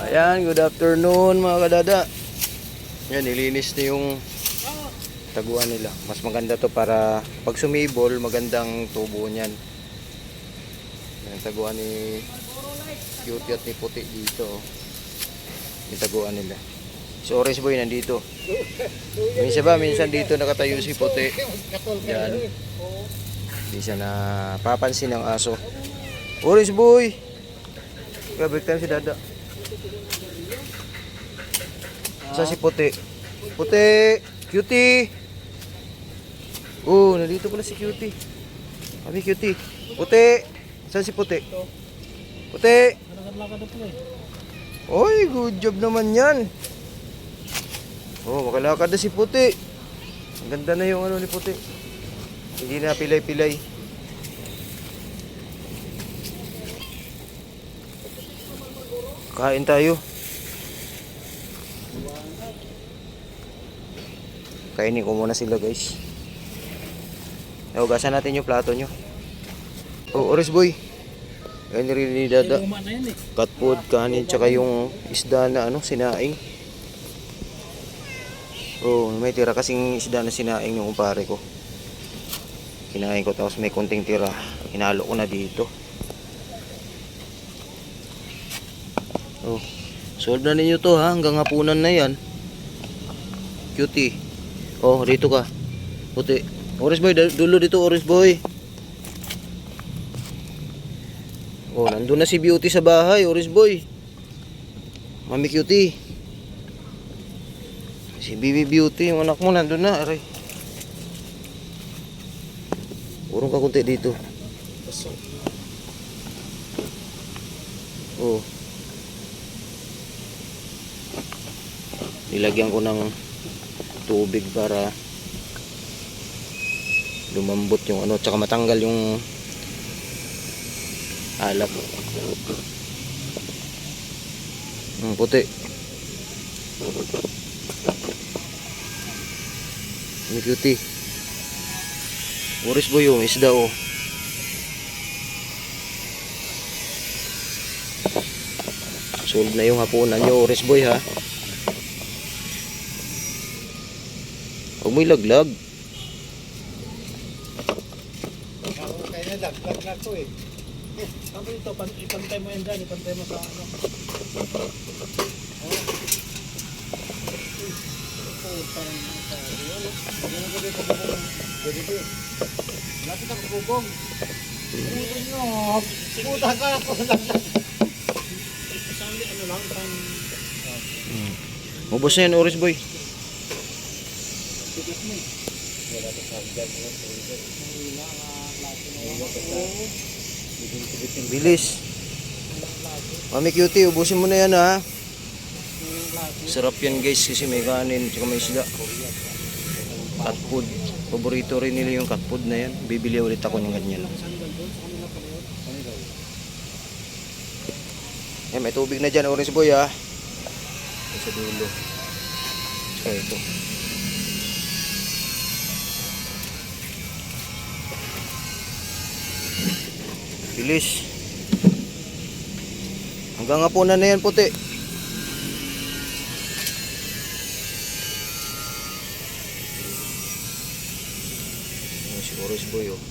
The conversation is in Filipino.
Ayan, good afternoon mga kadada. Yan, nilinis na yung taguan nila. Mas maganda to para pag sumibol, magandang tubo niyan. Yan, taguan ni Cutie at ni Puti dito. Yung taguan nila. Si Orange Boy nandito. Minsan dito nakatayo si Puti. Yan. Hindi siya napapansin ng aso. Orange Boy! Break time si Dada. Saan si Puti? Puti! Cutie! Oh, nandito pala si Cutie. Kami Cutie. Puti! Saan si Puti? Puti! Oy, good job naman yan. Oh, makalakad na si Puti. Ang ganda na yung ano ni Puti. Hindi na pilay-pilay. Kain tayo. Kainin ko muna sila guys. Hugasan natin yung plato nyo. Oh, Orange Boy. Kain rin ni Dada. Cat food, kanin, tsaka yung isda na ano, sinaing. Oh, may tira kasing isda na sinaing yung kumpare ko. Kinain ko tapos may konting tira. Hinalo ko na dito. Oh, solve na ninyo to ha, hanggang hapunan na yan. Cutie. Oh, dito ka. Puti. Orange Boy, dulo dito Orange Boy. Oh, nandun na si Beauty sa bahay, Orange Boy. Mami Cutie. Si Bibi Beauty, yung anak mo nandun na, aray. Urong ka kunti dito. Oh. Nilagyan ko ng tubig para lumambot yung ano, tsaka matanggal yung alap. Puti. Ini Cutie. Orange Boy yung isda oh. Solve na yung hapunan nyo Orange Boy ha. Huwag mo ilaglag. Kaya na laglag ko eh. Ano ito? Ipantay mo yan dyan. Ipantay mo sa ano. Lapit ang bubong. Puta ka ako. Isang ano lang. Mubos na yan Orange Boy. Bilis. Mami Cutie, ubusin mo na yan ha. Sarap yan guys kasi may kanin tsaka may isda. Cat food. Paborito rin nila yung cat food na yan. Bibili ulit ako ng ganyan. Yan, may tubig na dyan Orange Boy ha. Sa dulo. Tsaka ito. Bilis. Hanggang hapunan na yan Puti. Si Orange Boy oh.